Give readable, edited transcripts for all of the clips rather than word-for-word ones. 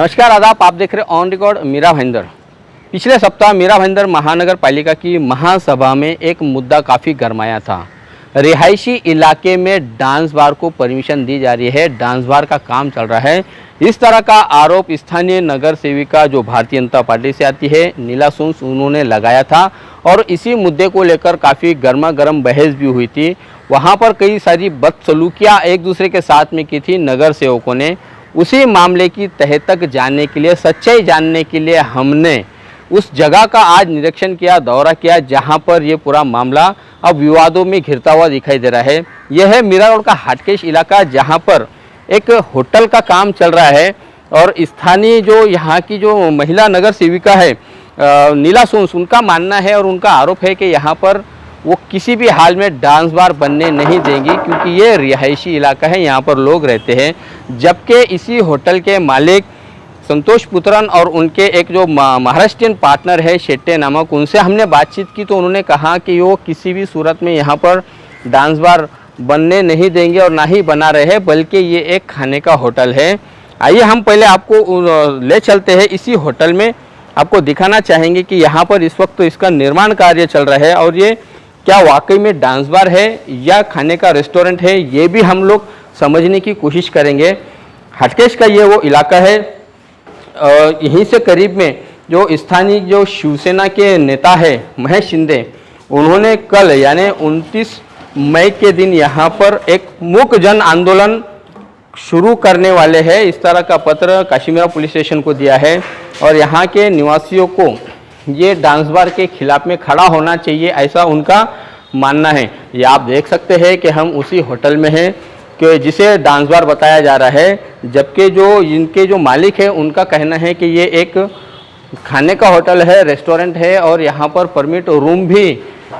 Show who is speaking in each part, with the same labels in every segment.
Speaker 1: नमस्कार आदाब, आप देख रहे ऑन रिकॉर्ड मीरा भाईंदर। पिछले सप्ताह मीरा भाईंदर महानगर पालिका की महासभा में एक मुद्दा काफ़ी गरमाया था। रिहायशी इलाके में डांस बार को परमिशन दी जा रही है, डांस बार का काम चल रहा है। इस तरह का आरोप स्थानीय नगर सेविका जो भारतीय जनता पार्टी से आती है नीला सुंस, उन्होंने लगाया था और इसी मुद्दे को लेकर काफ़ी गर्मा गर्म बहस भी हुई थी। वहाँ पर कई सारी बदसलूकियाँ एक दूसरे के साथ में की थी नगर सेवकों ने। उसी मामले की तह तक जानने के लिए, सच्चाई जानने के लिए हमने उस जगह का आज निरीक्षण किया, दौरा किया, जहां पर ये पूरा मामला अब विवादों में घिरता हुआ दिखाई दे रहा है। यह है मीरा रोड का हाटकेश इलाका, जहां पर एक होटल का काम चल रहा है और स्थानीय जो यहाँ की जो महिला नगर सेविका है नीला सोन्स, उनका मानना है और उनका आरोप है कि यहाँ पर वो किसी भी हाल में डांस बार बनने नहीं देंगी, क्योंकि ये रिहायशी इलाका है, यहाँ पर लोग रहते हैं। जबकि इसी होटल के मालिक संतोष पुत्रन और उनके एक जो महाराष्ट्रियन पार्टनर है शेट्टे नामक, उनसे हमने बातचीत की तो उन्होंने कहा कि वो किसी भी सूरत में यहाँ पर डांस बार बनने नहीं देंगे और ना ही बना रहे हैं, बल्कि ये एक खाने का होटल है। आइए हम पहले आपको ले चलते हैं इसी होटल में, आपको दिखाना चाहेंगे कि यहाँ पर इस वक्त तो इसका निर्माण कार्य चल रहा है और ये क्या वाकई में डांस बार है या खाने का रेस्टोरेंट है, ये भी हम लोग समझने की कोशिश करेंगे। हटकेश का ये वो इलाका है, यहीं से करीब में जो स्थानीय जो शिवसेना के नेता है महेश शिंदे, उन्होंने कल यानी 29 मई के दिन यहाँ पर एक मूक जन आंदोलन शुरू करने वाले हैं, इस तरह का पत्र काशीमीरा पुलिस स्टेशन को दिया है और यहाँ के निवासियों को ये डांस बार के खिलाफ में खड़ा होना चाहिए, ऐसा उनका मानना है। ये आप देख सकते हैं कि हम उसी होटल में हैं कि जिसे डांस बार बताया जा रहा है, जबकि जो इनके जो मालिक है उनका कहना है कि ये एक खाने का होटल है, रेस्टोरेंट है और यहाँ पर परमिट रूम भी,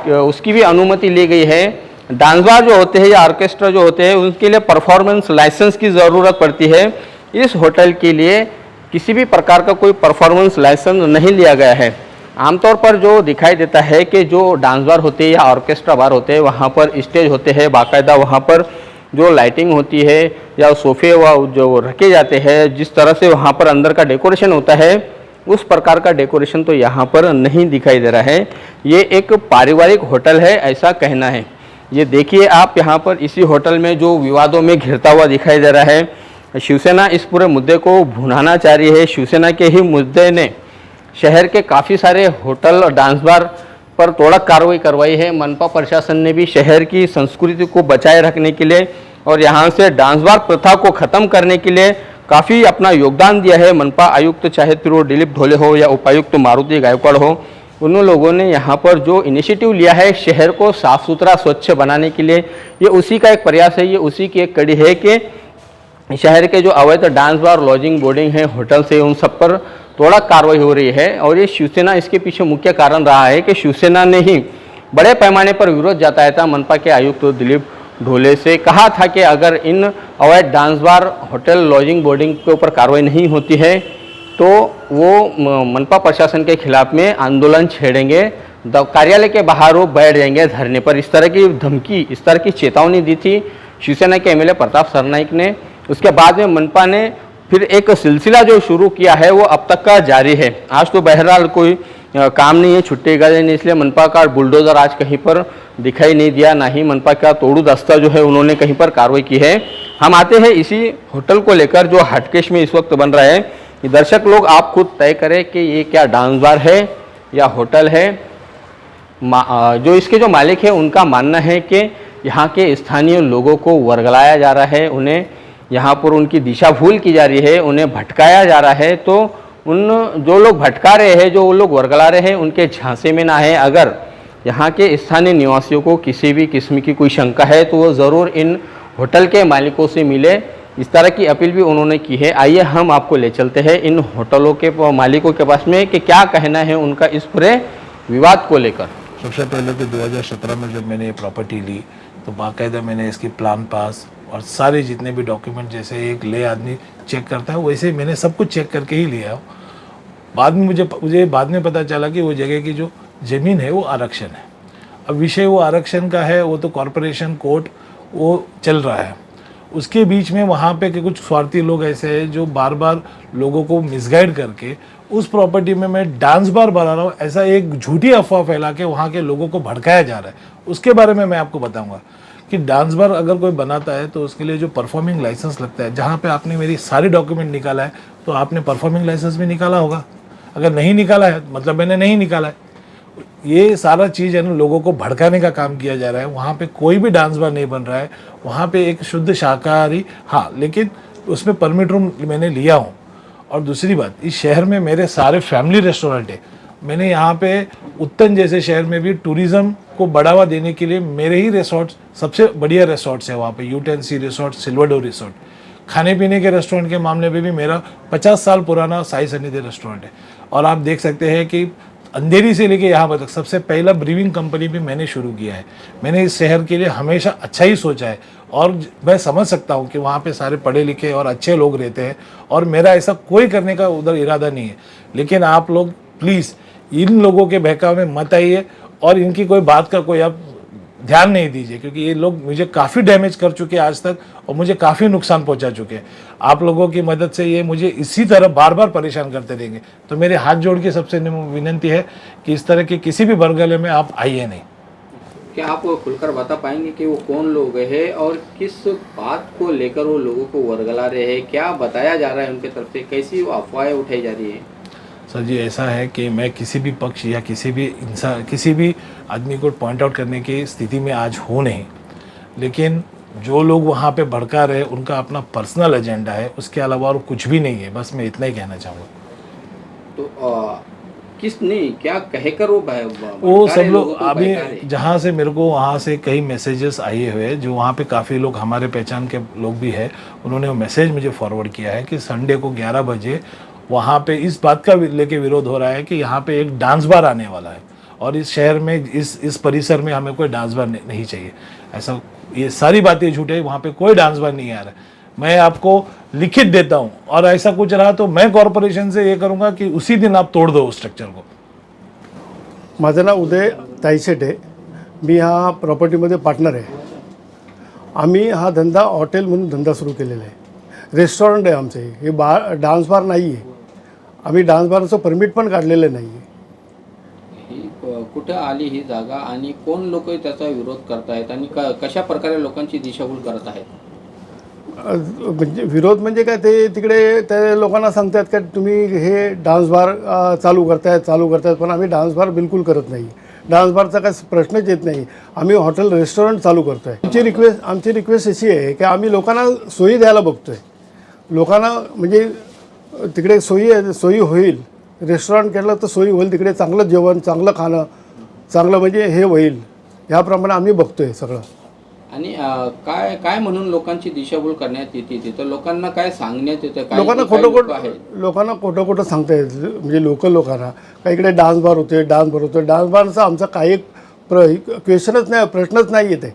Speaker 1: उसकी भी अनुमति ली गई है। डांस बार जो होते हैं या ऑर्केस्ट्रा जो होते हैं उनके लिए परफॉर्मेंस लाइसेंस की ज़रूरत पड़ती है। इस होटल के लिए किसी भी प्रकार का कोई परफॉर्मेंस लाइसेंस नहीं लिया गया है। आमतौर पर जो दिखाई देता है कि जो डांस बार होते हैं या ऑर्केस्ट्रा बार होते हैं वहाँ पर स्टेज होते हैं, बाकायदा वहाँ पर जो लाइटिंग होती है या सोफे व जो रखे जाते हैं, जिस तरह से वहाँ पर अंदर का डेकोरेशन होता है उस प्रकार का डेकोरेशन तो यहाँ पर नहीं दिखाई दे रहा है। ये एक पारिवारिक होटल है, ऐसा कहना है। ये देखिए आप यहाँ पर इसी होटल में जो विवादों में घिरता हुआ दिखाई दे रहा है। शिवसेना इस पूरे मुद्दे को भुनाना चाह रही है। शिवसेना के ही मुद्दे ने शहर के काफ़ी सारे होटल और डांस बार पर तोड़क कार्रवाई करवाई है। मनपा प्रशासन ने भी शहर की संस्कृति को बचाए रखने के लिए और यहाँ से डांस बार प्रथा को ख़त्म करने के लिए काफ़ी अपना योगदान दिया है। मनपा आयुक्त चाहे फिर वो दिलीप ढोले हो या उपायुक्त मारुति गायकवाड़ हो, उन लोगों ने यहाँ पर जो इनिशिएटिव लिया है शहर को साफ़ सुथरा स्वच्छ बनाने के लिए, ये उसी का एक प्रयास है, ये उसी की एक कड़ी है कि शहर के जो अवैध डांस बार, लॉजिंग, बोर्डिंग है, होटल से, उन सब पर थोड़ा कार्रवाई हो रही है। और ये शिवसेना इसके पीछे मुख्य कारण रहा है कि शिवसेना ने ही बड़े पैमाने पर विरोध जताया था। मनपा के आयुक्त दिलीप ढोले से कहा था कि अगर इन अवैध dance bar, hotel, lodging, boarding के ऊपर कार्रवाई नहीं होती है तो वो मनपा प्रशासन के खिलाफ में आंदोलन छेड़ेंगे, कार्यालय के बाहर वो बैठ जाएंगे धरने पर। इस तरह की धमकी, इस तरह की चेतावनी दी थी शिवसेना के एमएलए प्रताप सरनाइक ने। उसके बाद में मनपा ने फिर एक सिलसिला जो शुरू किया है वो अब तक का जारी है। आज तो बहरहाल कोई काम नहीं है, छुट्टी का दिन, इसलिए मनपा का बुलडोजर आज कहीं पर दिखाई नहीं दिया, ना ही मनपा का तोड़ू दस्ता जो है उन्होंने कहीं पर कार्रवाई की है। हम आते हैं इसी होटल को लेकर जो हटकेश में इस वक्त बन रहा है। दर्शक लोग आप खुद तय करें कि ये क्या डांस बार है या होटल है। जो इसके जो मालिक है उनका मानना है कि यहाँ के स्थानीय लोगों को वर्गलाया जा रहा है, उन्हें यहाँ पर उनकी दिशा भूल की जा रही है, उन्हें भटकाया जा रहा है। तो उन जो लोग भटका रहे हैं, जो वो लोग वर्गला रहे हैं, उनके झांसे में ना है। अगर यहाँ के स्थानीय निवासियों को किसी भी किस्म की कोई शंका है तो वो ज़रूर इन होटल के मालिकों से मिले, इस तरह की अपील भी उन्होंने की है। आइए हम आपको ले चलते हैं इन होटलों के मालिकों के पास में कि क्या कहना है उनका इस पूरे विवाद को लेकर।
Speaker 2: सबसे पहले तो 2017 में जब मैंने ये प्रॉपर्टी ली तो बाकायदा मैंने इसकी प्लान पास और सारे जितने भी डॉक्यूमेंट जैसे एक ले आदमी चेक करता है वैसे मैंने सब कुछ चेक करके ही लिया। बाद में मुझे बाद में पता चला कि वो जगह की जो ज़मीन है वो आरक्षण है। अब विषय वो आरक्षण का है, वो तो कॉरपोरेशन कोर्ट वो चल रहा है उसके बीच में वहाँ पे के कुछ स्वार्थी लोग ऐसे हैं जो बार बार लोगों को मिसगाइड करके उस प्रॉपर्टी में मैं डांस बार बना रहा हूँ, ऐसा एक झूठी अफवाह फैला के वहाँ के लोगों को भड़काया जा रहा है। उसके बारे में मैं आपको बताऊंगा कि डांस बार अगर कोई बनाता है तो उसके लिए जो परफॉर्मिंग लाइसेंस लगता है, जहाँ पे आपने मेरी सारी डॉक्यूमेंट निकाला है तो आपने परफॉर्मिंग लाइसेंस भी निकाला होगा। अगर नहीं निकाला है मतलब मैंने नहीं निकाला है। ये सारा चीज़ है ना, लोगों को भड़काने का काम किया जा रहा है। वहाँ पे कोई भी डांस बार नहीं बन रहा है। वहाँ पे एक शुद्ध शाकाहारी, हाँ, लेकिन उसमें परमिट रूम मैंने लिया हूँ। और दूसरी बात, इस शहर में मेरे सारे फैमिली रेस्टोरेंट है। मैंने यहाँ पे उत्तन जैसे शहर में भी टूरिज़्म को बढ़ावा देने के लिए मेरे ही रिसोर्ट, सबसे बढ़िया रिसोर्ट्स है वहाँ पे, यूटेंसी रिसोर्ट, सिल्वरडोर रिसोर्ट। खाने पीने के रेस्टोरेंट के मामले में भी मेरा 50 साल पुराना साई सन्निधि रेस्टोरेंट है। और आप देख सकते हैं कि अंधेरी से लेके यहाँ तक सबसे पहला ब्रीविंग कंपनी भी मैंने शुरू किया है। मैंने इस शहर के लिए हमेशा अच्छा ही सोचा है और मैं समझ सकता हूँ कि वहाँ पे सारे पढ़े लिखे और अच्छे लोग रहते हैं और मेरा ऐसा कोई करने का उधर इरादा नहीं है। लेकिन आप लोग प्लीज़ इन लोगों के बहकावे में मत आइए और इनकी कोई बात का कोई आप ध्यान नहीं दीजिए, क्योंकि ये लोग मुझे काफ़ी डैमेज कर चुके हैं आज तक और मुझे काफ़ी नुकसान पहुंचा चुके हैं। आप लोगों की मदद से ये मुझे इसी तरह बार बार परेशान करते रहेंगे। तो मेरे हाथ जोड़ के सबसे विनंती है कि इस तरह के किसी भी बरगले में आप आइए नहीं।
Speaker 1: क्या आप खुलकर बता पाएंगे कि वो कौन लोग हैं और किस बात को लेकर वो लोगों को वर्गला रहे हैं? क्या बताया जा रहा है उनके तरफ से? कैसी वो अफवाहें उठाई जा रही है?
Speaker 2: सर जी, ऐसा है कि मैं किसी भी पक्ष या किसी भी इंसान, किसी भी आदमी को पॉइंट आउट करने की स्थिति में आज हूँ नहीं। लेकिन जो लोग वहाँ पे भड़का रहे उनका अपना पर्सनल एजेंडा है, उसके अलावा और कुछ भी नहीं है। बस मैं इतना ही कहना चाहूँगा।
Speaker 1: तो किसने क्या कहकर
Speaker 2: वो सब लोग अभी जहाँ से मेरे को वहाँ से कई मैसेजेस आए हुए, जो वहाँ पे काफ़ी लोग हमारे पहचान के लोग भी है, उन्होंने वो मैसेज मुझे फॉरवर्ड किया है कि संडे को 11 बजे वहाँ पे इस बात का लेके विरोध हो रहा है कि यहाँ पे एक डांस बार आने वाला है और इस शहर में इस परिसर में हमें कोई डांस बार नहीं चाहिए। ऐसा, ये सारी बातें झूठ है। वहाँ पे कोई डांस बार नहीं आ रहा है। मैं आपको लिखित देता हूँ और ऐसा कुछ रहा तो मैं कॉर्पोरेशन से ये करूँगा कि उसी दिन आप तोड़ दो उस स्ट्रक्चर को।
Speaker 3: माझं नाव उदय ताईशेट आहे। मी ह्या प्रॉपर्टीमध्ये पार्टनर आहे। आम्ही हा धंदा हॉटेल म्हणून धंदा सुरू केलेला आहे। रेस्टॉरंट आहे आमचे, हे डान्स बार नाही आहे। आम्ही डान्स बारचं परमिट पण काढलेलं नाही आहे।
Speaker 1: कुठे आली ही जागा आणि कोण लोक त्याचा विरोध करतायत आणि कशा प्रकारे लोकांची दिशाभूल करत आहेत?
Speaker 3: म्हणजे विरोध म्हणजे काय, ते तिकडे त्या लोकांना सांगतात का तुम्ही हे डान्स बार चालू करतायत, पण आम्ही डान्स बार बिलकुल करत नाही। डान्स बारचा काय प्रश्नच येत नाही। आम्ही हॉटेल रेस्टॉरंट चालू करतोय। आमची रिक्वेस्ट अशी आहे की आम्ही लोकांना सोयी द्यायला बघतोय। लोकांना म्हणजे तिकडे सोयी होईल, रेस्टॉरंट केलं तर सोयी होईल, तिकडे चांगलं जेवण, चांगलं खाणं, चांगलं म्हणजे हे होईल, ह्याप्रमाणे आम्ही बघतोय सगळं।
Speaker 1: आणि काय काय म्हणून लोकांची दिशाभूल करण्यात येते तिथं? लोकांना काय सांगण्यात येतं? काय
Speaker 3: लोकांना खोटं सांगता येतं, म्हणजे लोकल लोकांना का इकडे डान्स बार होते। डान्स बारचा आमचा काही क्वेश्चनच नाही, प्रश्नच नाही येते।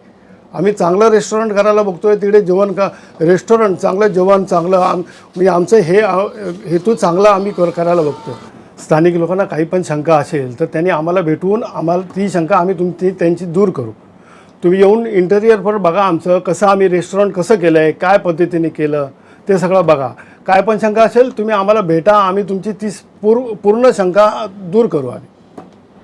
Speaker 3: आम्ही चांगलं रेस्टॉरंट करायला बघतोय, तिकडे जेवण रेस्टॉरंट चांगलं, जेवण चांगलं, म्हणजे आमचं हे हेतू चांगला आम्ही करायला बघतोय। स्थानिक लोकांना काही पण शंका असेल तर त्यांनी आम्हाला भेटून आम्हाला ती शंका आम्ही त्यांची दूर करू। तुम्ही येऊन इंटेरियर पण बघा आमचं, कसं आम्ही रेस्टॉरंट कसं केलं आहे, काय पद्धतीने केलं ते सगळं बघा। काय पण शंका असेल तुम्ही आम्हाला भेटा, आम्ही तुमची ती पूर्ण शंका दूर करू। आम्ही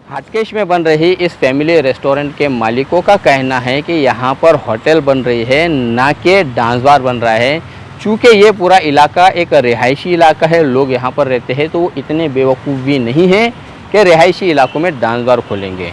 Speaker 1: हाटकेश में बन रही इस फैमिली रेस्टोरेंट के मालिकों का कहना है कि यहाँ पर होटल बन रही है, ना कि डांस बार बन रहा है। चूँकि ये पूरा इलाका एक रिहायशी इलाका है, लोग यहाँ पर रहते हैं, तो वो इतने बेवकूफ़ भी नहीं हैं कि रिहायशी इलाकों में डांस बार खोलेंगे।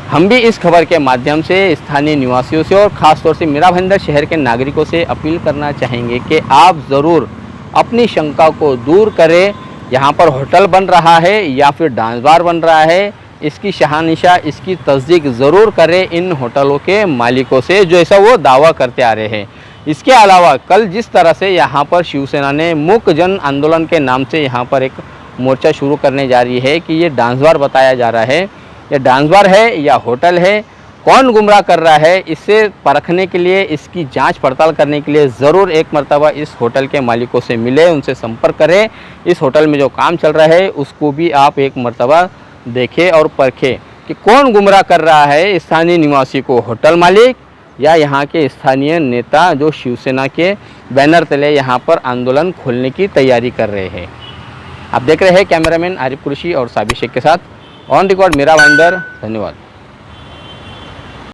Speaker 1: हम भी इस खबर के माध्यम से स्थानीय निवासियों से और ख़ास तौर से मीरा भाईंदर शहर के नागरिकों से अपील करना चाहेंगे कि आप ज़रूर अपनी शंका को दूर करें। यहाँ पर होटल बन रहा है या फिर डांस बार बन रहा है, इसकी शहानिशा, इसकी तस्दीक ज़रूर करें इन होटलों के मालिकों से, जो ऐसा वो दावा करते आ रहे हैं। इसके अलावा कल जिस तरह से यहाँ पर शिवसेना ने मूक जन आंदोलन के नाम से यहाँ पर एक मोर्चा शुरू करने जा रही है कि ये डांस बार बताया जा रहा है, ये डांस बार है या होटल है, कौन गुमराह कर रहा है, इससे परखने के लिए, इसकी जांच पड़ताल करने के लिए ज़रूर एक मर्तबा इस होटल के मालिकों से मिले, उनसे संपर्क करें। इस होटल में जो काम चल रहा है उसको भी आप एक मर्तबा देखें और परखें कि कौन गुमराह कर रहा है स्थानीय निवासी को, होटल मालिक या यहाँ के स्थानीय नेता जो शिवसेना के बैनर तले यहाँ पर आंदोलन खोलने की तैयारी कर रहे हैं। आप देख रहे हैं कैमरामैन आरिफ कुरैशी और साबिर शेख के साथ ऑन रिकॉर्ड मीरा भाईंदर। धन्यवाद।